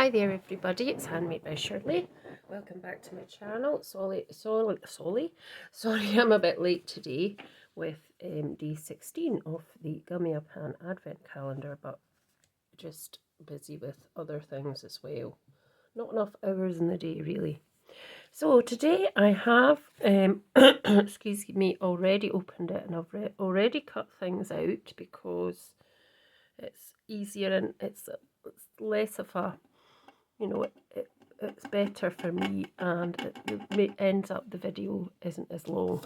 Hi there everybody, it's Handmade by Shirley. Welcome back to my channel. Sorry, I'm a bit late today with day 16 of the Gummy Pan Advent Calendar, but just busy with other things as well. Not enough hours in the day really. So today I have, excuse me, already opened it and I've already cut things out because it's easier and it's less of a, you know, it's better for me, and it ends up the video isn't as long.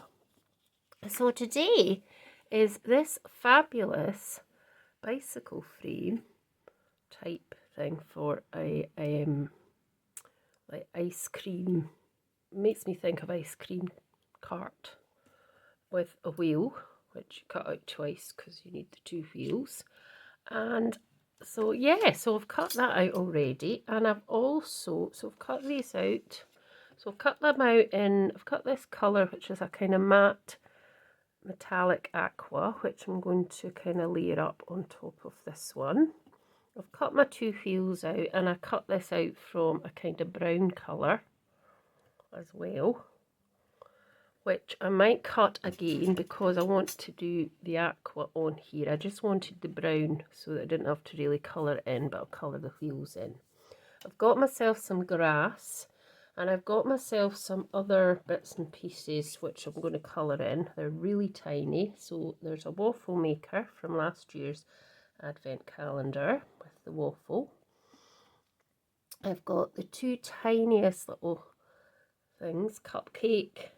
So today is this fabulous bicycle frame type thing for a like ice cream, makes me think of ice cream cart with a wheel, which you cut out twice because you need the two wheels. And so yeah, so I've cut that out already, and I've also, so I've cut these out, so I've cut them out in, I've cut this colour which is a kind of matte metallic aqua, which I'm going to kind of layer up on top of this one. I've cut my two wheels out, and I cut this out from a kind of brown colour as well, which I might cut again because I want to do the aqua on here. I just wanted the brown so that I didn't have to really colour it in, but I'll colour the wheels in. I've got myself some grass, and I've got myself some other bits and pieces which I'm going to colour in. They're really tiny. So there's a waffle maker from last year's advent calendar with the waffle. I've got the two tiniest little things, cupcake.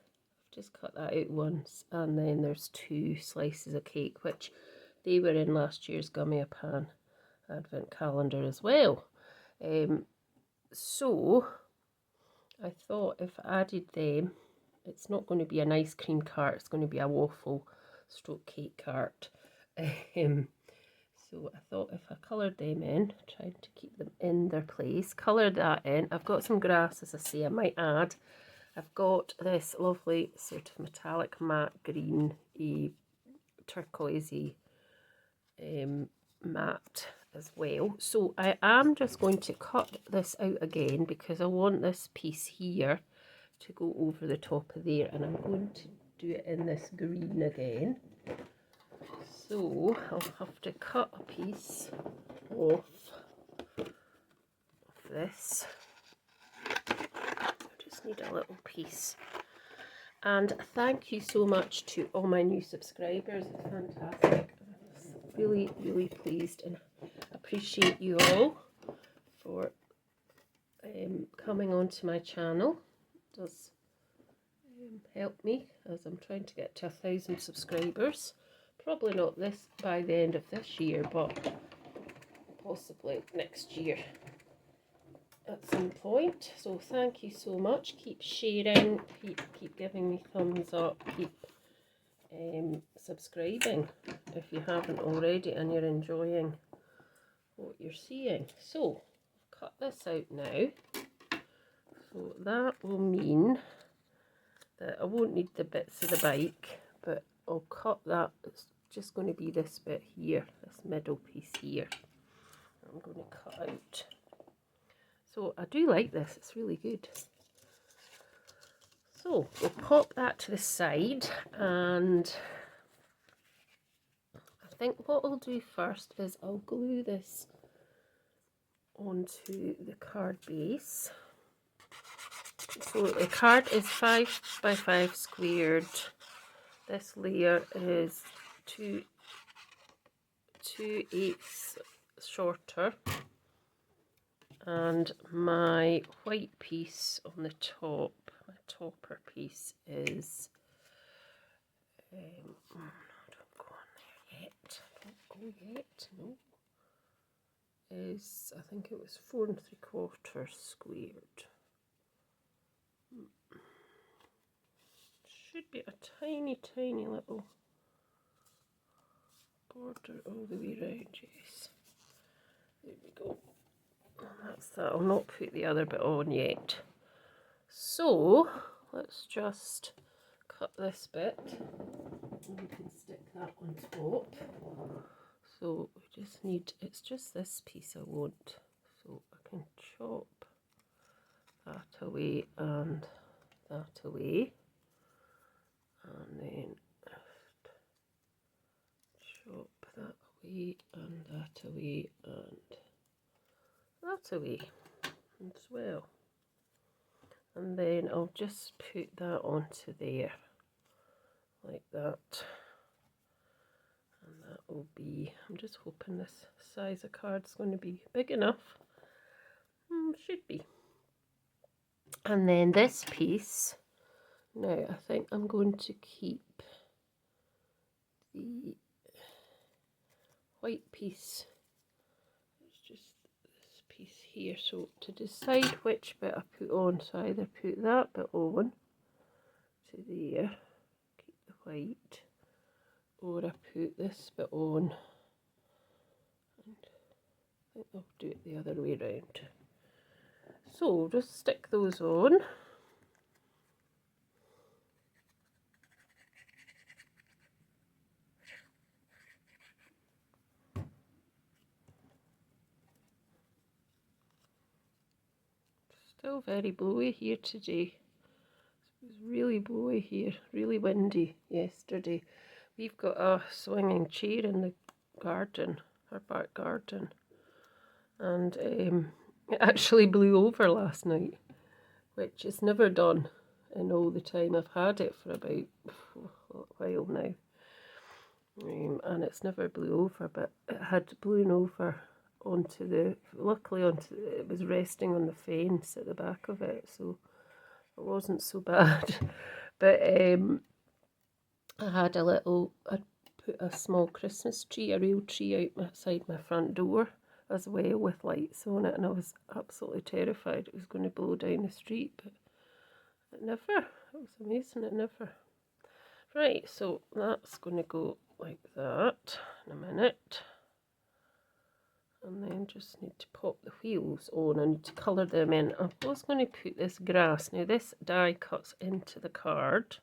Just cut that out once, and then there's two slices of cake which they were in last year's Gummy Pan advent calendar as well. So I thought if I added them, it's not going to be an ice cream cart, it's going to be a waffle stroke cake cart. So I thought if I coloured them in, trying to keep them in their place, coloured that in. I've got some grass, as I say, I might add. I've got this lovely sort of metallic matte green, turquoisey matte as well. So I am just going to cut this out again because I want this piece here to go over the top of there, and I'm going to do it in this green again. So I'll have to cut a piece off of this. Need a little piece. And thank you so much to all my new subscribers. It's fantastic. I'm really pleased and appreciate you all for coming onto my channel. It does help me as I'm trying to get to 1,000 subscribers. Probably not this by the end of this year, but possibly next year at some point. So thank you so much. Keep sharing, keep giving me thumbs up, keep subscribing if you haven't already and you're enjoying what you're seeing. So cut this out now. So that will mean that I won't need the bits of the bike, but I'll cut that. It's just going to be this bit here, this middle piece here. I'm going to cut out. So I do like this, it's really good. So we'll pop that to the side, and I think what I'll do first is I'll glue this onto the card base. So the card is 5 by 5 squared. This layer is 2/8 shorter. And my white piece on the top, my topper piece is, don't go on there yet, don't go yet, no, is, I think it was 4 3/4 squared. Should be a tiny little border all the way around, yes. There we go. That's that. I'll not put the other bit on yet. So let's just cut this bit and we can stick that on top. So we just need, it's just this piece I want, so I can chop that away and that away, and then chop that away and that away and that away as well. And then I'll just put that onto there like that, and that will be, I'm just hoping this size of card's going to be big enough. Should be. And then this piece, now I think I'm going to keep the white piece. It's just this piece here, so to decide which bit I put on, so I either put that bit on to there, keep the white, or I put this bit on, and I think I'll do it the other way around. So just stick those on. Still very blowy here today. It was really blowy here, really windy yesterday. We've got a swinging chair in the garden, our back garden, and it actually blew over last night, which is never done in all the time I've had it for about a while now. And it's never blew over, but it had blown over onto the, luckily it was resting on the fence at the back of it, so it wasn't so bad. But I put a small Christmas tree, a real tree outside my front door as well with lights on it, and I was absolutely terrified it was going to blow down the street, but it never. It was amazing, it never. Right, so that's going to go like that in a minute. And then just need to pop the wheels on. I need to colour them in. I was going to put this grass. Now this die cuts into the card,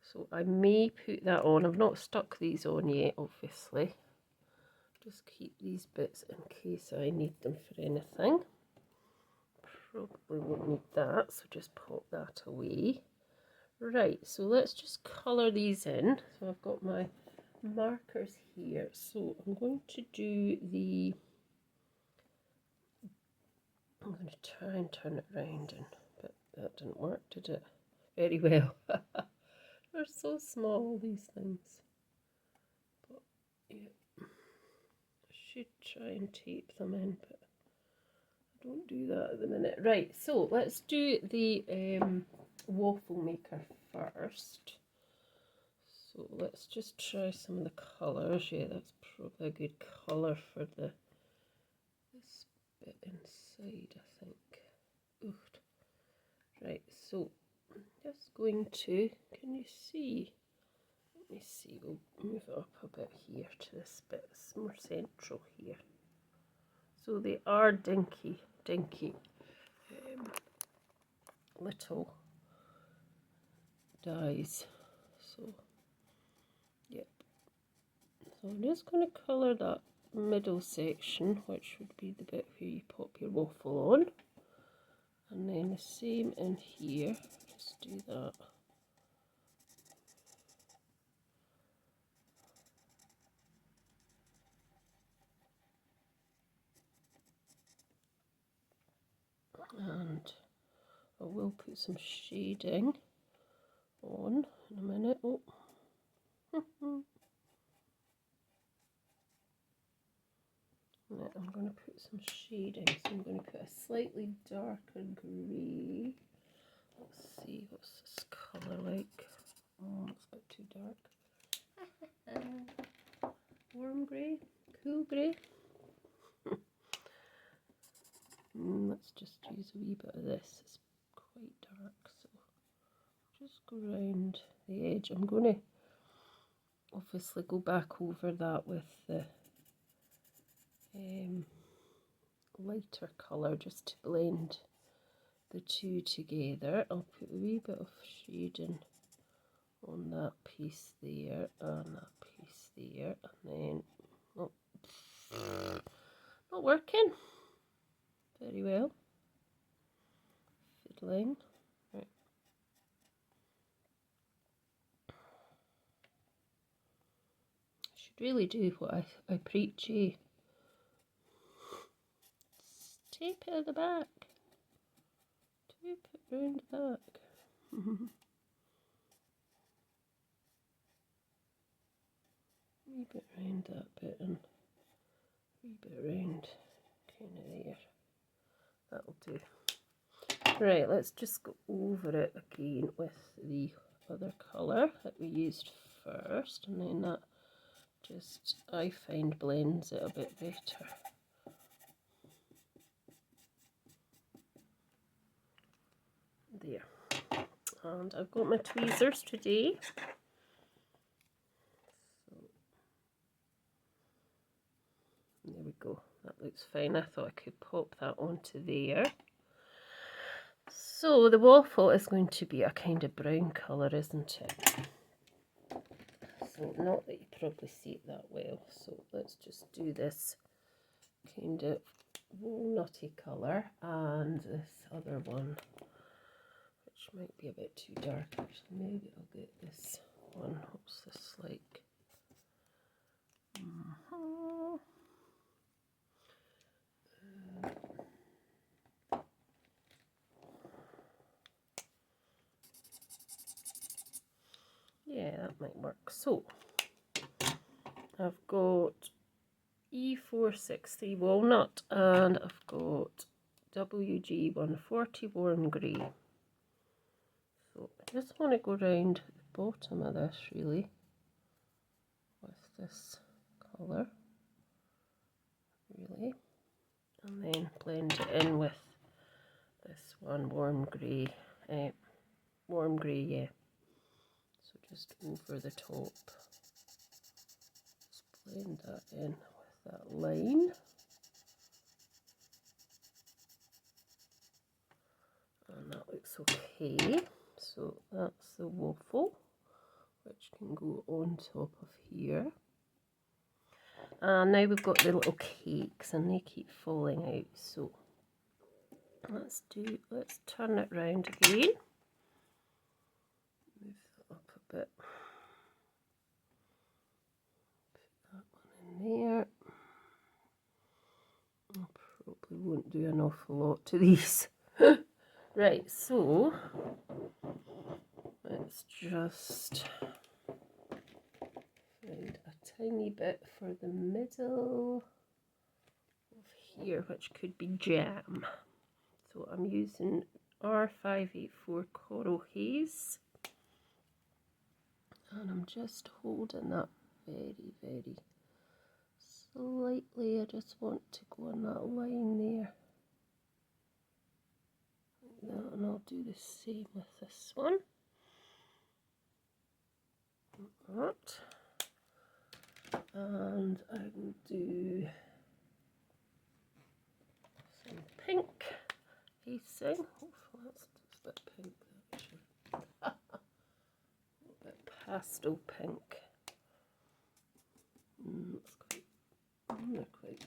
so I may put that on. I've not stuck these on yet, obviously. Just keep these bits in case I need them for anything. Probably won't need that, so just pop that away. Right, so let's just colour these in. So I've got my markers here, so I'm going to do the, I'm going to try and turn it round, but that didn't work, did it? Very well. They're so small, these things, but yeah, I should try and tape them in, but I don't do that at the minute. Right, so let's do the waffle maker first. So let's just try some of the colours. Yeah, that's probably a good colour for this bit inside, I think. Ooh. Right, so I'm just going to, can you see? Let me see, we'll move it up a bit here to this bit. It's more central here. So they are dinky little dies. So yep. So I'm just going to colour that middle section, which would be the bit where you pop your waffle on. And then the same in here, just do that. And I will put some shading on in a minute. Oh. Right, I'm going to put some shading, so I'm going to put a slightly darker grey. Let's see, what's this colour like? Oh, it's a bit too dark. Warm grey, cool grey. Let's just use a wee bit of this. It's quite dark, so just go around the edge. I'm going to obviously go back over that with the lighter colour just to blend the two together. I'll put a wee bit of shading on that piece there and that piece there, and then not working. very well. Fiddling. Right. I should really do what I preach, eh? Tape it at the back. Tape it round the back. Wee bit round that bit and wee bit round kind of there. That'll do. Right, let's just go over it again with the other colour that we used first, and then that just, I find, blends it a bit better. There. And I've got my tweezers today. So, there we go. That looks fine. I thought I could pop that onto there. So the waffle is going to be a kind of brown colour, isn't it? So not that you probably see it that well. So let's just do this kind of walnutty colour and this other one, which might be a bit too dark. Actually, maybe I'll get this one. What's this like? Yeah, that might work. So I've got E463 walnut and I've got WG140 warm grey. So I just want to go round the bottom of this really with this colour, really, and then blend it in with this one warm grey, yeah. So just over the top, just blend that in with that line. And that looks okay. So that's the waffle, which can go on top of here. And now we've got the little cakes and they keep falling out. So let's turn it round again. Move that up a bit. Put that one in there. I probably won't do an awful lot to these. Right, so let's just find a tiny bit for the middle of here, which could be jam. So I'm using R584 Coral Haze, and I'm just holding that very, very slightly. I just want to go on that line there. That, and I'll do the same with this one. Like that. And I will do some pink facing. Hopefully that's just a bit pink. A little bit pastel pink. That's quite. They're quite.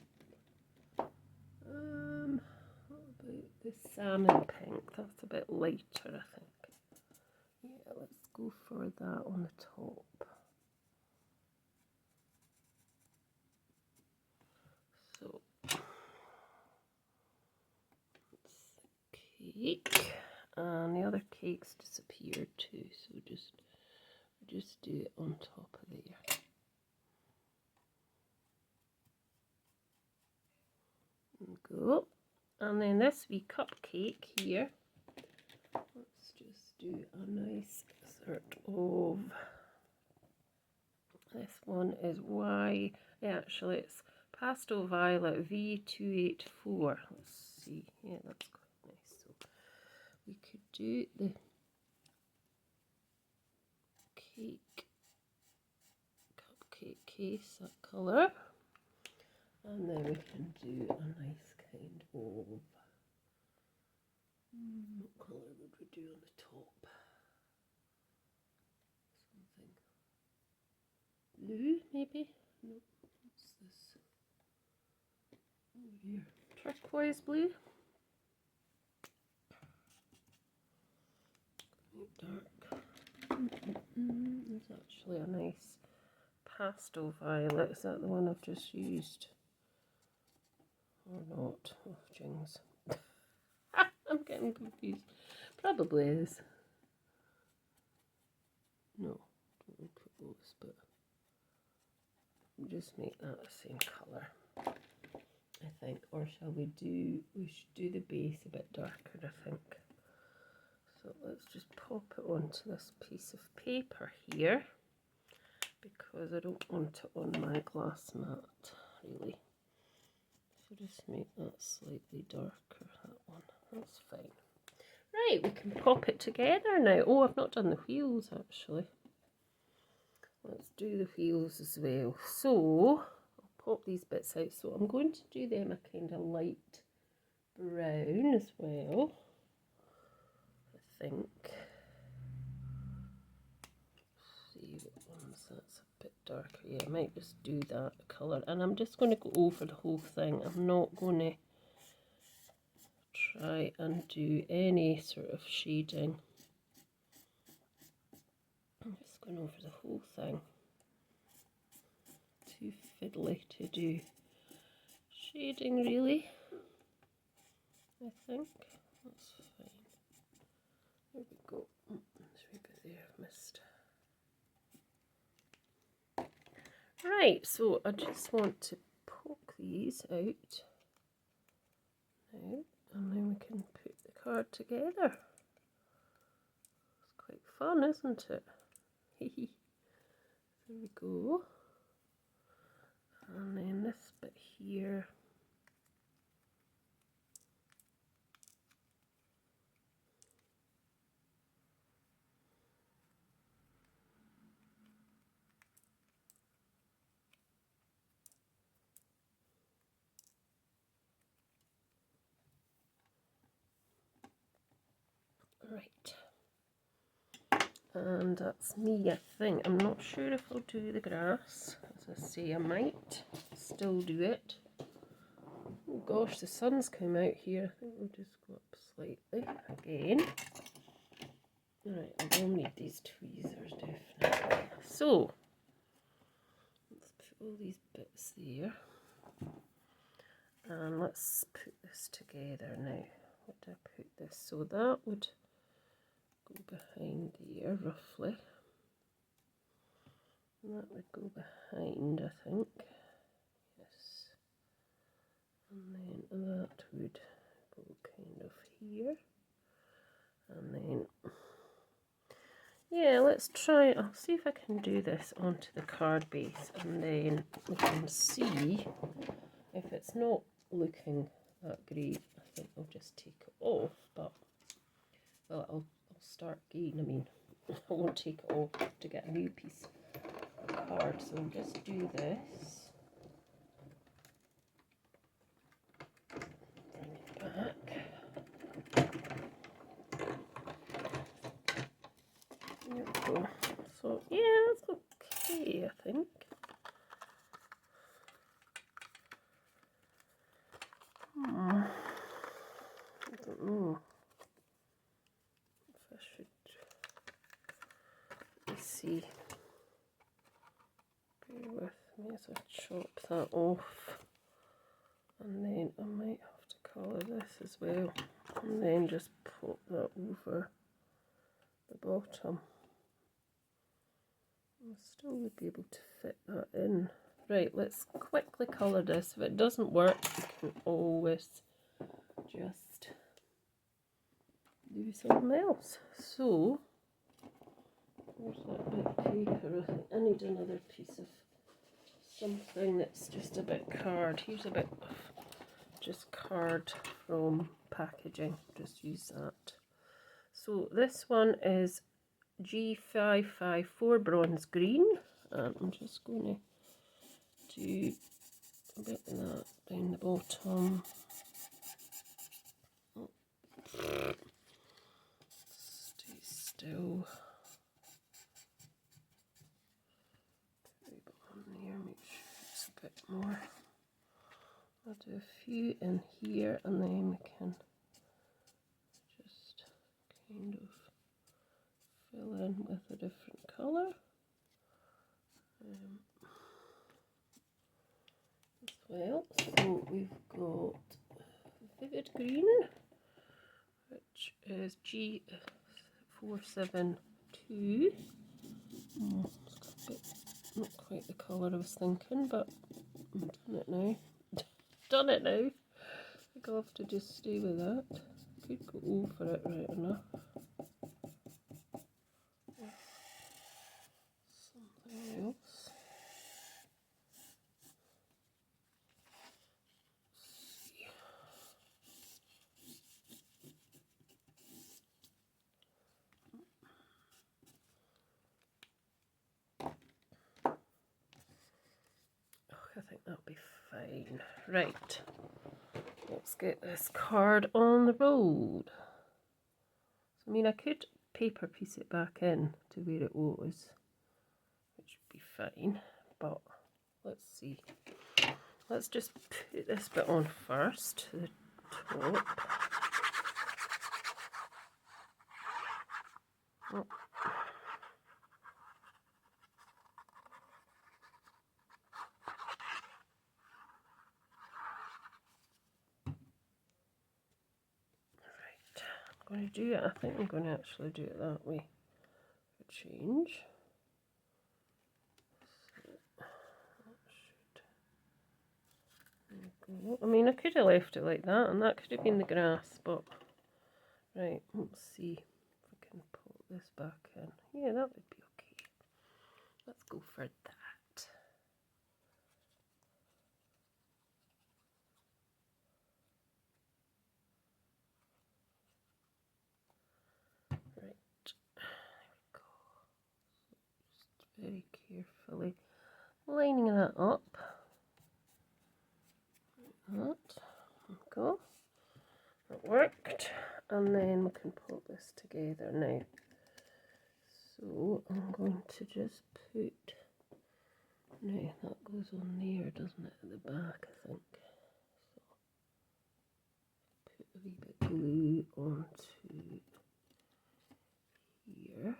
What about the salmon pink? That's a bit lighter, I think. Yeah, let's go for that on the top. So that's the cake, and the other cakes disappeared too. So just do it on top of there. Go. And then this wee cupcake here, let's just do a nice sort of, this one is actually it's Pastel Violet V284. Let's see, yeah, that's quite nice. So we could do the cupcake case, that colour. And then we can do a nice kind of, what colour would we do on the top? Something blue, maybe? No, what's this? Oh dear. Turquoise blue? dark. There's actually a nice pastel violet. Is that the one I've just used? Or not? Oh, jings. I'm getting confused. Probably is. No, don't look at those, but just make that the same colour, I think. Or shall we should do the base a bit darker, I think. So let's just pop it onto this piece of paper here, because I don't want it on my glass mat, really. So just make that slightly darker, that one. That's fine. Right, we can pop it together now. Oh, I've not done the wheels, actually. Let's do the wheels as well. So, I'll pop these bits out. So I'm going to do them a kind of light brown as well, I think. See what ones that's a bit darker. Yeah, I might just do that colour. And I'm just going to go over the whole thing. I'm not going to try and do any sort of shading. I'm just going over the whole thing. Too fiddly to do shading, really. I think that's fine. There we go. There's a wee bit there I've missed. Right, so I just want to poke these out now, and then we can put the card together. It's quite fun, isn't it? There we go. And then this bit here. Right. And that's me, I think. I'm not sure if I'll do the grass. As I say, I might still do it. Oh gosh, the sun's come out here. I think we'll just go up slightly again. Right, I will need these tweezers, definitely. So, let's put all these bits there. And let's put this together now. Where did I put this? So that would go behind there, roughly. And that would go behind, I think. Yes. And then that would go kind of here. And then, yeah, let's try, I'll see if I can do this onto the card base, and then we can see if it's not looking that great. I think I'll just take it off, but, well, I'll start again. I mean, I won't take it off to get a new piece of card, so I'll just do this. Bring it back. There we go. So, yeah, that's okay, I think. I don't know if I should, let me see, bear with me as I chop that off, and then I might have to colour this as well, and then just pop that over the bottom. I still would be able to fit that in. Right, let's quickly colour this. If it doesn't work, you can always just do something else. So, there's that bit of paper. I think I need another piece of something that's just a bit card. Here's a bit of just card from packaging. Just use that. So this one is G554 bronze green, and I'm just going to do a bit of that down the bottom. Oh. Stay still. Put a bit on there, make sure it's a bit more. I'll do a few in here, and then we can just kind of different colour. As well, so we've got vivid green, which is G472. It's got a bit, not quite the colour I was thinking, but I've done it now. Done it now. I think I'll have to just stay with that. Could go over it right enough. Something else. I think that'll be fine. Right, let's get this card on the road. I mean, I could paper piece it back in to where it was, which would be fine, but let's see. Let's just put this bit on first, the top. Oh. I'm going to do it. I think I'm going to actually do it that way for change. So that should, there we go. I mean, I could have left it like that, and that could have been the grass, but right, let's see if I can pull this back in. Yeah, that would be okay. Let's go for that. Very carefully lining that up. Like that. There we go. That worked. And then we can pull this together now. So I'm going to just put, no, that goes on there, doesn't it, at the back, I think. So put a wee bit of glue onto here.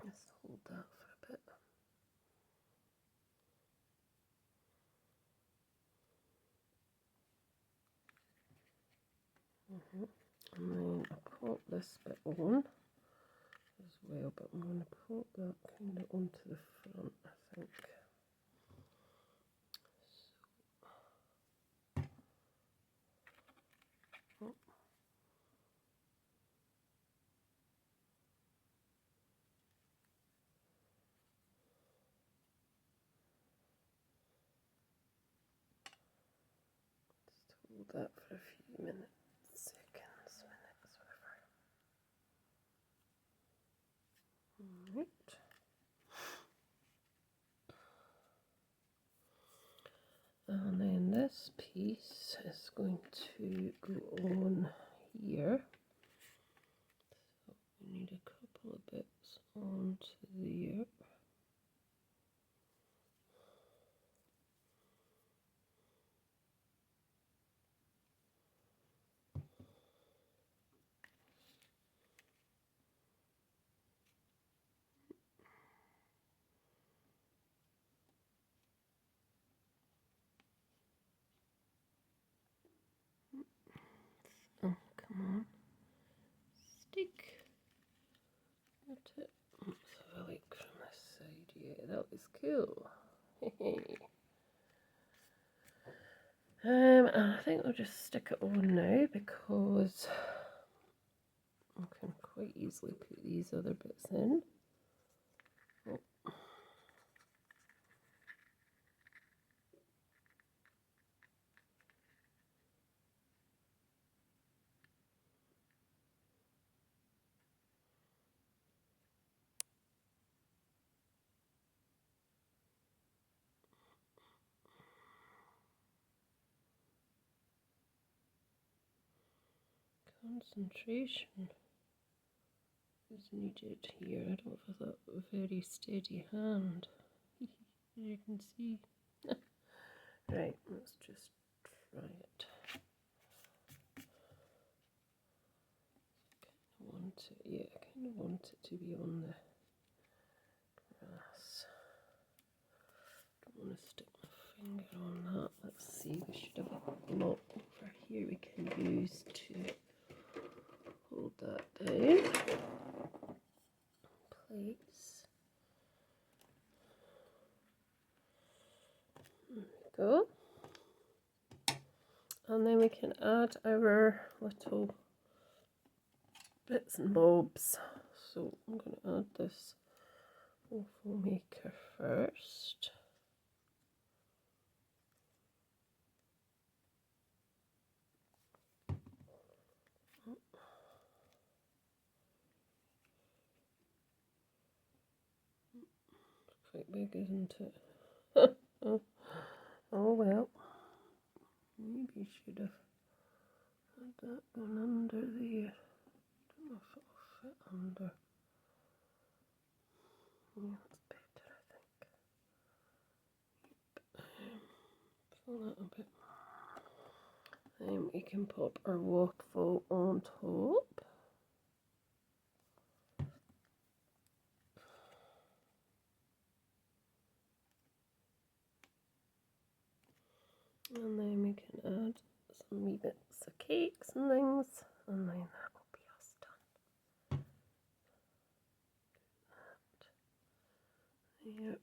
Let's hold that for a bit. And then I pop this bit on as well, but I'm going to pop that kind of onto the front, I think. So, oh. Just hold that for a few minutes, seconds, minutes, whatever. Right. And then this piece is going to go on here. So we need a couple of bits onto there. Oh, come on. Stick. At it. Let's have a look from this side. Yeah, that was cool. I think I'll just stick it on now because I can quite easily put these other bits in. Oh. Concentration is needed here. I don't have that very steady hand, as you can see. Right, let's just try it. want it, yeah, I kind of want it to be on the grass. Don't want to stick my finger on that. Let's see, we should have a block over here we can use to hold that down. Place. There we go. And then we can add our little bits and bobs. So I'm going to add this waffle maker first. Quite big, isn't it? Oh well. Maybe should have had that gone under there. Don't know if it'll fit under. Yeah, that's better, I think. Fill that a bit. Then we can pop our waffle on top. And then we can add some wee bits of cakes and things, and then that will be us done. Yep.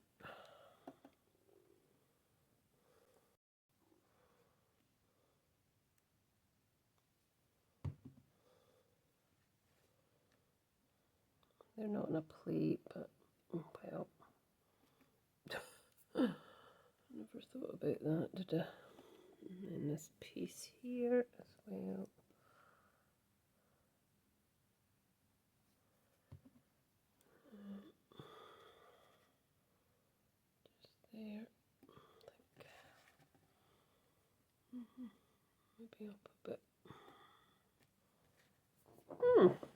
They're not on a plate, but well, never thought about that, did I? And then this piece here as well. Just there, I think. Maybe up a bit.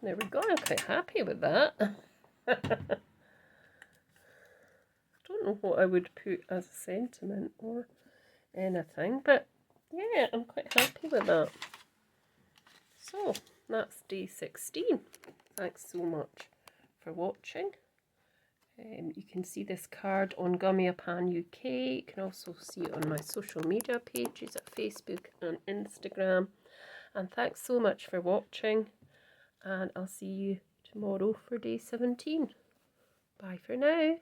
There we go. I'm quite happy with that. I don't know what I would put as a sentiment or anything, but yeah, I'm quite happy with that. So that's day 16. Thanks so much for watching. You can see this card on Gummy Pan UK. You can also see it on my social media pages at Facebook and Instagram. And thanks so much for watching. And I'll see you tomorrow for day 17. Bye for now.